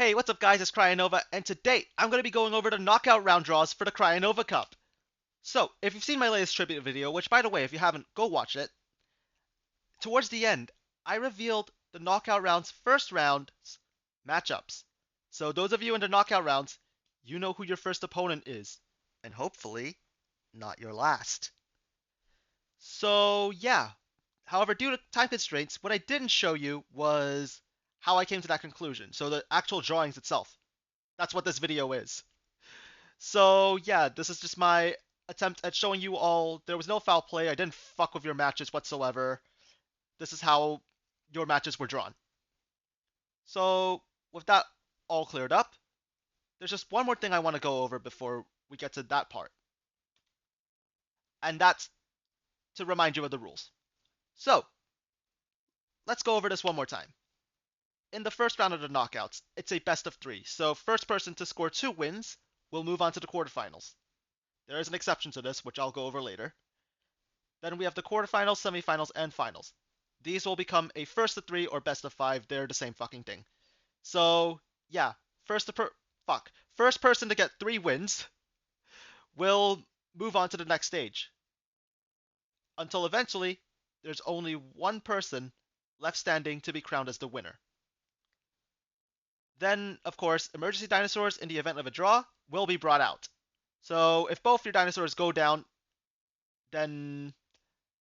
Hey, what's up guys, it's Cryonova, and today I'm going to be going over the knockout round draws for the Cryonova Cup. So, if you've seen my latest tribute video, which by the way, if you haven't, go watch it, towards the end, I revealed the knockout round's first round's matchups. So those of you in the knockout rounds, you know who your first opponent is, and hopefully, not your last. So yeah, however, due to time constraints, what I didn't show you was how I came to that conclusion, so the actual drawings itself. That's what this video is. So yeah, this is just my attempt at showing you all there was no foul play. I didn't fuck with your matches whatsoever. This is how your matches were drawn. So with that all cleared up, there's just one more thing I want to go over before we get to that part. And that's to remind you of the rules. So let's go over this one more time. In the first round of the knockouts, it's a best of 3. So first person to score 2 wins will move on to the quarterfinals. There is an exception to this, which I'll go over later. Then we have the quarterfinals, semifinals, and finals. These will become a first of 3 or best of 5. They're the same fucking thing. So yeah, first person to get 3 wins will move on to the next stage. Until eventually, there's only one person left standing to be crowned as the winner. Then, of course, emergency dinosaurs in the event of a draw will be brought out. So if both your dinosaurs go down, then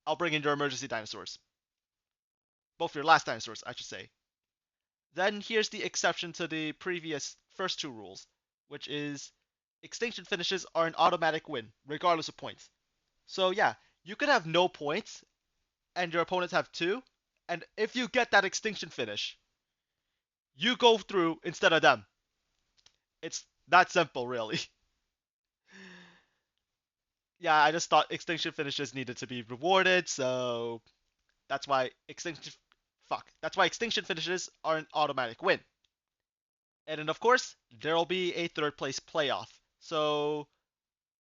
I'll bring in your emergency dinosaurs. Both your last dinosaurs, I should say. Then here's the exception to the previous first 2 rules, which is extinction finishes are an automatic win, regardless of points. So yeah, you could have no points, and your opponents have 2, and if you get that extinction finish, you go through instead of them. It's that simple, really. Yeah, I just thought extinction finishes needed to be rewarded, so that's why extinction finishes are an automatic win. And then, of course, there will be a third place playoff. So,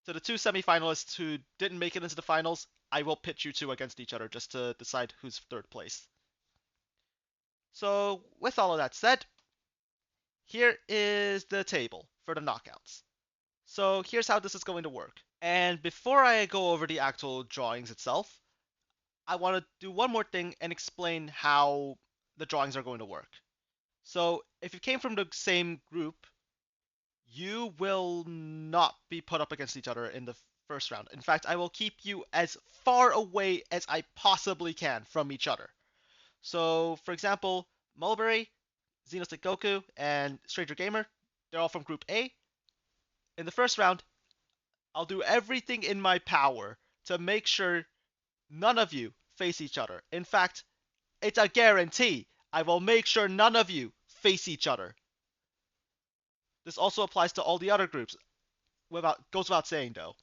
to the 2 semifinalists who didn't make it into the finals, I will pit you 2 against each other just to decide who's third place. So, with all of that said, here is the table for the knockouts. So, here's how this is going to work. And before I go over the actual drawings itself, I want to do one more thing and explain how the drawings are going to work. So, if you came from the same group, you will not be put up against each other in the first round. In fact, I will keep you as far away as I possibly can from each other. So, for example, Mulberry, Xenostick Goku, and Stranger Gamer, they're all from Group A. In the first round, I'll do everything in my power to make sure none of you face each other. In fact, it's a guarantee. I will make sure none of you face each other. This also applies to all the other groups. Goes without saying, though.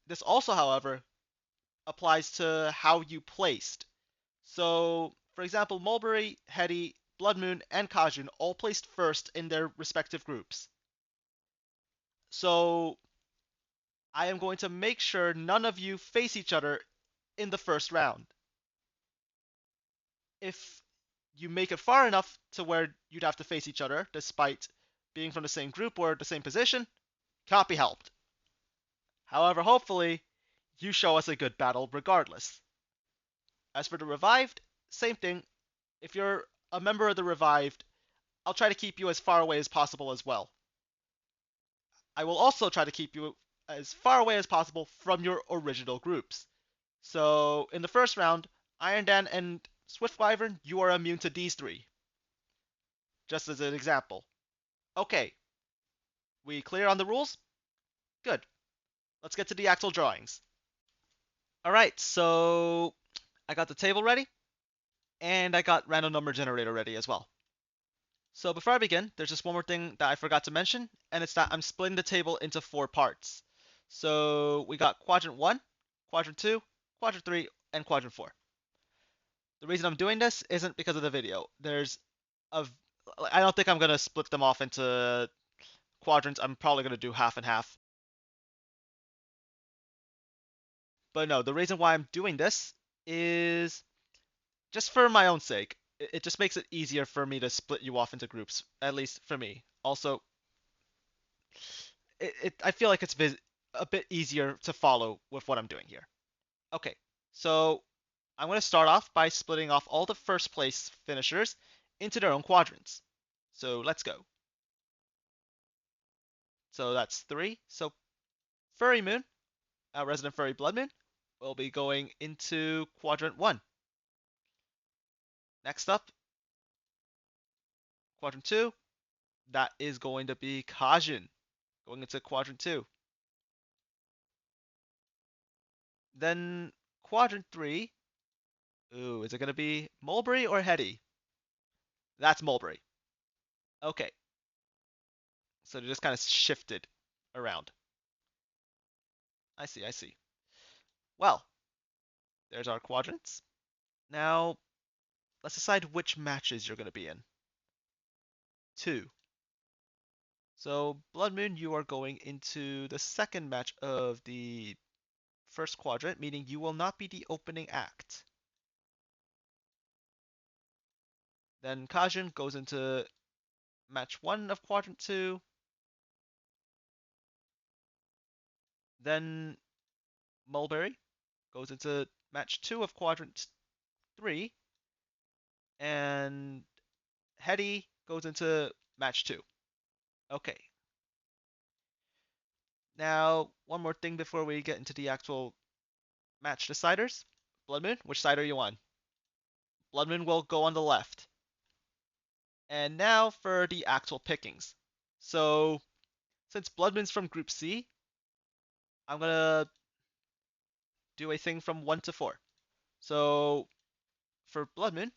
This also, however, applies to how you placed. So, for example, Mulberry, Hetty, Blood Moon, and Kajun all placed first in their respective groups. So, I am going to make sure none of you face each other in the first round. If you make it far enough to where you'd have to face each other, despite being from the same group or the same position, can't be helped. However, hopefully, you show us a good battle regardless. As for the Revived, same thing. If you're a member of the Revived, I'll try to keep you as far away as possible as well. I will also try to keep you as far away as possible from your original groups. So, in the first round, Iron Dan and Swift Wyvern, you are immune to these 3. Just as an example. Okay, we clear on the rules? Good. Let's get to the actual drawings. Alright, so I got the table ready, and I got random number generator ready as well. So before I begin, there's just one more thing that I forgot to mention, and it's that I'm splitting the table into 4 parts. So we got Quadrant 1, Quadrant 2, Quadrant 3, and Quadrant 4. The reason I'm doing this isn't because of the video. I don't think I'm going to split them off into quadrants. I'm probably going to do half and half. But no, the reason why I'm doing this is just for my own sake. It just makes it easier for me to split you off into groups, at least for me. Also, I feel like it's a bit easier to follow with what I'm doing here. Okay, so I'm going to start off by splitting off all the first place finishers into their own quadrants. So let's go. So that's three. So Furry Moon, Resident Furry Blood Moon, will be going into quadrant one. Next up, quadrant two, that is going to be Kajin, going into quadrant two. Then quadrant three, ooh, is it going to be Mulberry or Hetty? That's Mulberry. Okay, so they just kind of shifted around. I see, I see. Well, there's our quadrants. Now, let's decide which matches you're going to be in. Two. So, Blood Moon, you are going into the second match of the first quadrant, meaning you will not be the opening act. Then Kajin goes into match one of quadrant two. Then Mulberry goes into match two of quadrant three. And Hetty goes into match two. Okay. Now, one more thing before we get into the actual match deciders. Blood Moon, which side are you on? Blood Moon will go on the left. And now for the actual pickings. So, since Blood Moon's from Group C, I'm gonna do a thing from 1 to 4. So, for Blood Moon,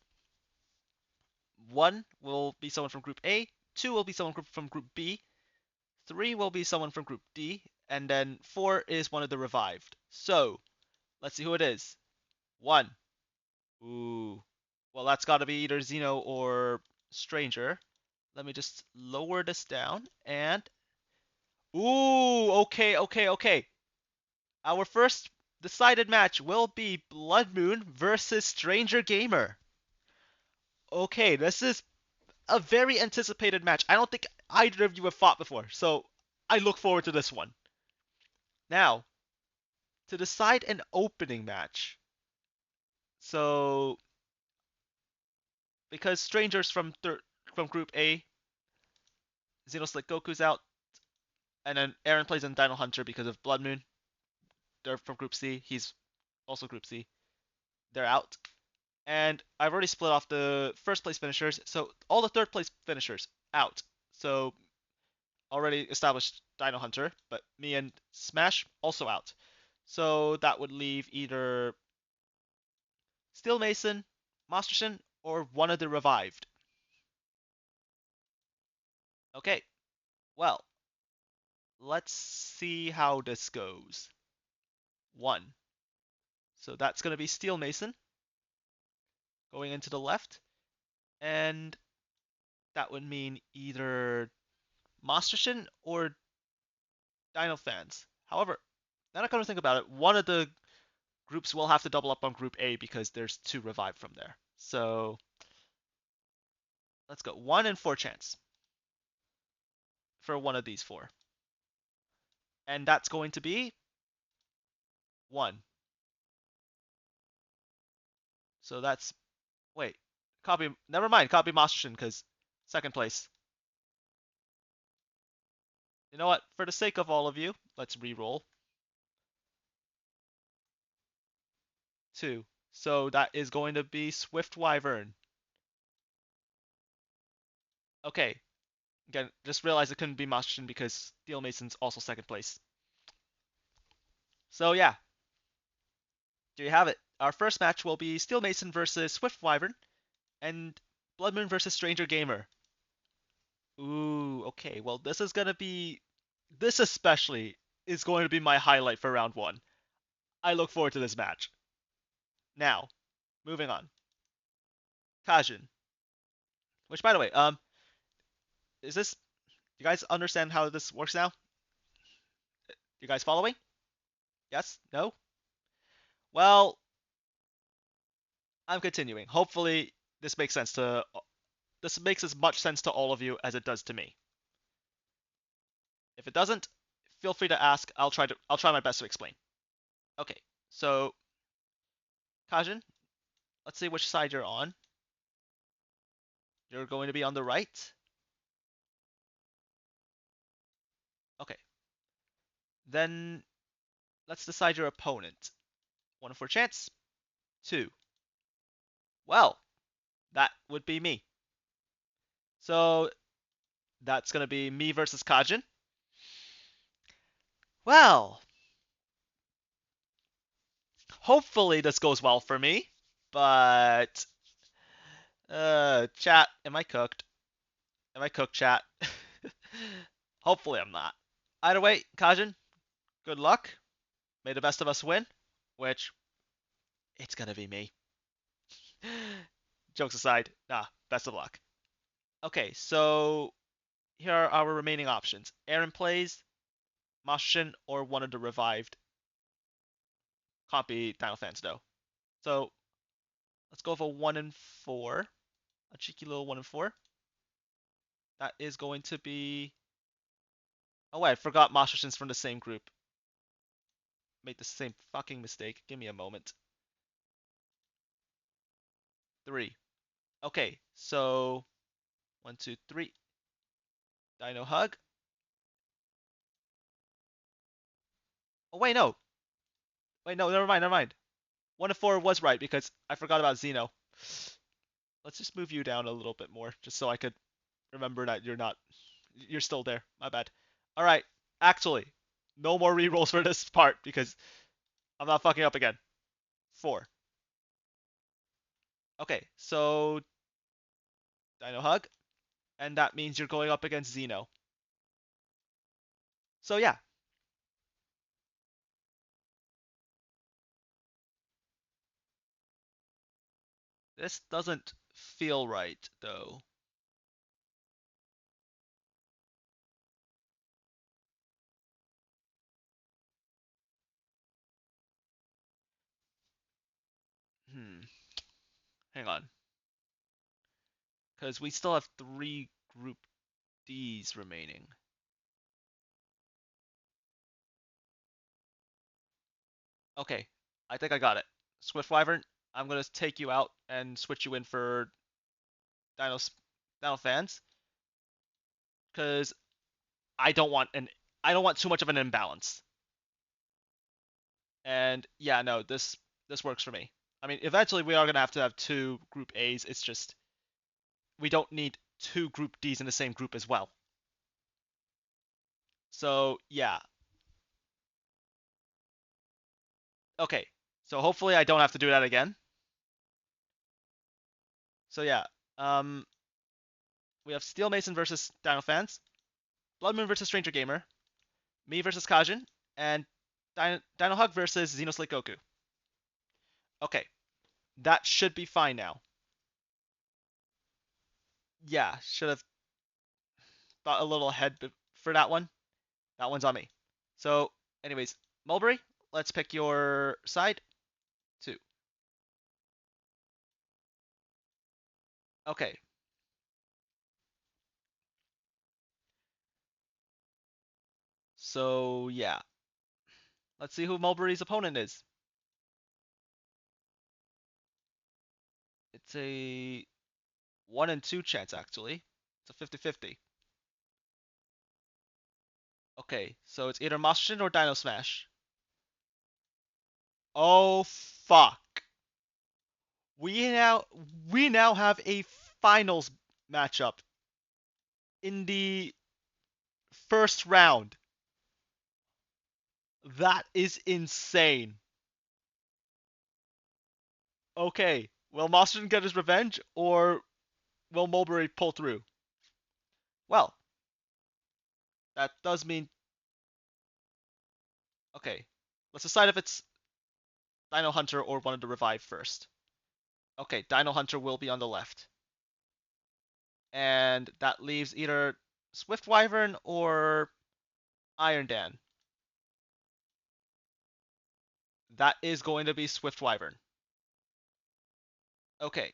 1 will be someone from Group A, 2 will be someone from Group B, 3 will be someone from Group D, and then 4 is one of the revived. So, let's see who it is. 1. Ooh. Well, that's gotta be either Xeno or Stranger. Let me just lower this down and... Ooh, okay, okay, okay. Our first decided match will be Blood Moon versus Stranger Gamer. Okay, this is a very anticipated match. I don't think either of you have fought before, so I look forward to this one. Now, to decide an opening match. So, because Stranger's from Group A, Xenoslick Goku's out, and then Aaron plays in Dino Hunter because of Blood Moon. They're from Group C. He's also Group C. They're out. And I've already split off the first place finishers, so all the third place finishers out. So already established Dino Hunter, but me and Smash also out. So that would leave either Steel Mason, Masterson, or one of the revived. Okay, well, let's see how this goes. 1. So that's going to be Steel Mason going into the left, and that would mean either Masterson or Dino fans. However, now that I come to think about it, one of the groups will have to double up on Group A because there's 2 revived from there. So let's go 1 in 4 chance for one of these 4. And that's going to be 1. So that's, wait, never mind, copy Masterson because second place. You know what, for the sake of all of you, let's re-roll. 2. So that is going to be Swift Wyvern. Okay, again, just realized it couldn't be Masterson because Steel Mason's also second place. So yeah, there you have it. Our first match will be Steel Mason versus Swift Wyvern and Blood Moon versus Stranger Gamer. Ooh, okay. Well, this especially is going to be my highlight for round 1. I look forward to this match. Now, moving on. Kajin. Which, by the way, is this? You guys understand how this works now? You guys following? Yes? No? Well, I'm continuing. Hopefully, this makes sense to this makes as much sense to all of you as it does to me. If it doesn't, feel free to ask. I'll try my best to explain. Okay, so Kajin, let's see which side you're on. You're going to be on the right. Okay. Then let's decide your opponent. 1 in 4 chance. 2. Well, that would be me. So that's gonna be me versus Kajin. Well, hopefully this goes well for me. But chat, am I cooked? Am I cooked, chat? Hopefully I'm not. Either way, Kajin, good luck. May the best of us win, which it's gonna be me. Jokes aside, best of luck. Okay, so here are our remaining options. Aaron plays, Mashin, or one of the revived. Can't be Dino fans though. So let's go for 1 in 4. A cheeky little 1 in 4. That is going to be. Oh wait, I forgot Mashin's from the same group. Made the same fucking mistake. Give me a moment. 3. Okay, so 1, 2, 3. Dino hug. Oh wait, no. Wait, no, never mind, never mind. 1 in 4 was right because I forgot about Xeno. Let's just move you down a little bit more, just so I could remember that you're still there. My bad. All right, actually, no more rerolls for this part because I'm not fucking up again. 4. Okay, so Dino hug, and that means you're going up against Xeno. So yeah, this doesn't feel right though. Hmm, hang on, because we still have 3 Group Ds remaining. Okay, I think I got it. Swift Wyvern, I'm gonna take you out and switch you in for Dino Dino fans, because I don't want an I don't want too much of an imbalance. And yeah, no, this works for me. I mean, eventually we are gonna have to have 2 Group A's. It's just we don't need 2 Group D's in the same group as well. So yeah, okay. So hopefully I don't have to do that again. So yeah, um, we have Steel Mason versus Dino Fans, Bloodmoon versus Stranger Gamer, me versus Kajin, and Dino Hug versus Xenoslate Goku. Okay, that should be fine now. Yeah, should have thought a little ahead for that one. That one's on me. So, anyways, Mulberry, let's pick your side. 2. Okay. So, yeah. Let's see who Mulberry's opponent is. It's a 1 in 2 chance, actually. It's a 50-50. Okay, so it's either Mashin or Dino Smash. Oh, fuck. We now we now have a finals matchup in the first round. That is insane. Okay, will Mostyn get his revenge, or will Mulberry pull through? Well, that does mean... Okay, let's decide if it's Dino Hunter or one of the revive first. Okay, Dino Hunter will be on the left. And that leaves either Swift Wyvern or Iron Dan. That is going to be Swift Wyvern. Okay,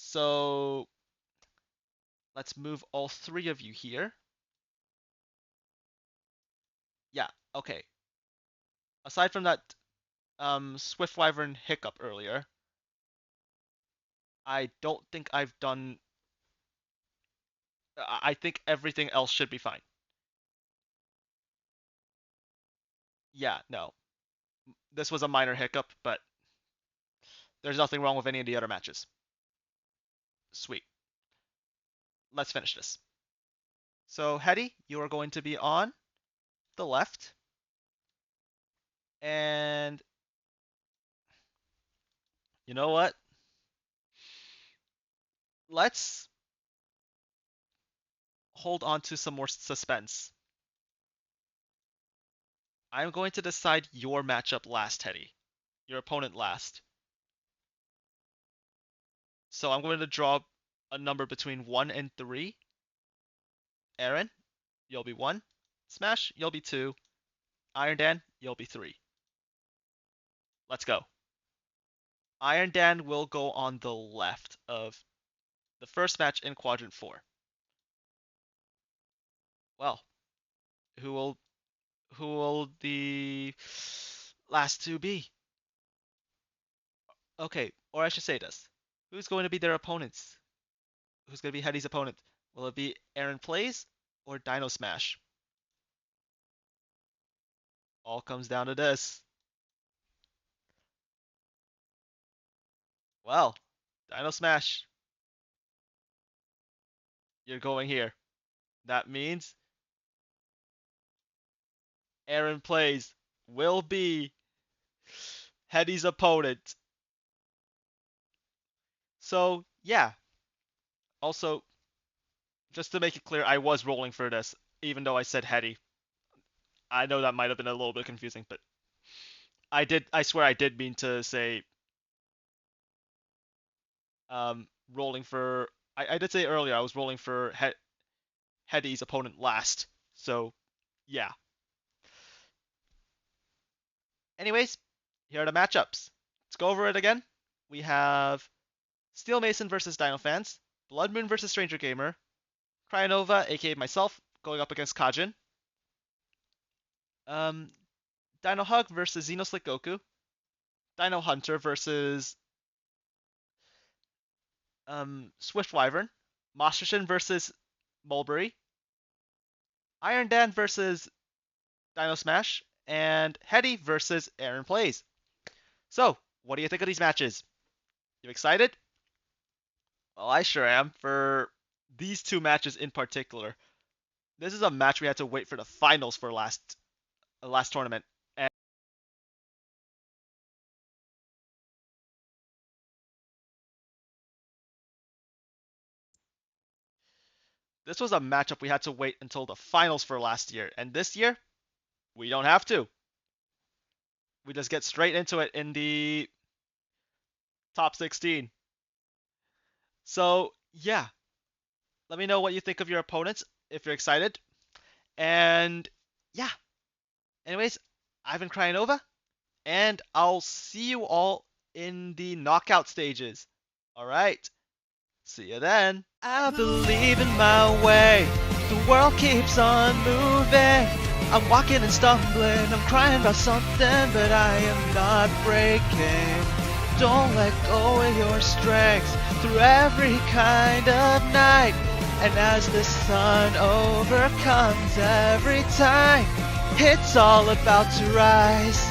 So let's move all three of you here. Yeah, okay. Aside from that Swift Wyvern hiccup earlier, I don't think I've done. I think everything else should be fine. Yeah, no. This was a minor hiccup, but there's nothing wrong with any of the other matches. Sweet. Let's finish this. So, Hetty, you are going to be on the left. And you know what? Let's hold on to some more suspense. I'm going to decide your matchup last, Hetty. Your opponent last. So I'm going to draw a number between 1 and 3. Aaron, you'll be 1. Smash, you'll be 2. Iron Dan, you'll be 3. Let's go. Iron Dan will go on the left of the first match in Quadrant 4. Well, who will the last two be? Okay, or I should say this. Who's going to be their opponents? Who's going to be Hetty's opponent? Will it be Aaron Plays or Dino Smash? All comes down to this. Well, Dino Smash, you're going here. That means Aaron Plays will be Hetty's opponent. So, yeah. Also, just to make it clear, I was rolling for this, even though I said Hetty. I know that might have been a little bit confusing, but I swear I did mean to say rolling for I did say earlier I was rolling for Hetty's opponent last. So, yeah. Anyways, here are the matchups. Let's go over it again. We have Steel Mason versus Dino Fans, Blood Moon versus Stranger Gamer, Cryonova, aka myself, going up against Kajin, Dino Hug versus Xenoslick Goku, Dino Hunter versus Swift Wyvern, Mastershin versus Mulberry, Iron Dan versus Dino Smash, and Hetty versus Aaron Plays. So, what do you think of these matches? You excited? Well, I sure am for these two matches in particular. This is a match we had to wait for the finals for last tournament. And this was a matchup we had to wait until the finals for last year. And this year, we don't have to. We just get straight into it in the top 16. So, yeah. Let me know what you think of your opponents if you're excited. And yeah. Anyways, I've been Cryonova, and I'll see you all in the knockout stages. Alright. See you then. I believe in my way. The world keeps on moving. I'm walking and stumbling. I'm crying about something, but I am not breaking. Don't let go of your strength through every kind of night. And as the sun overcomes every time, it's all about to rise.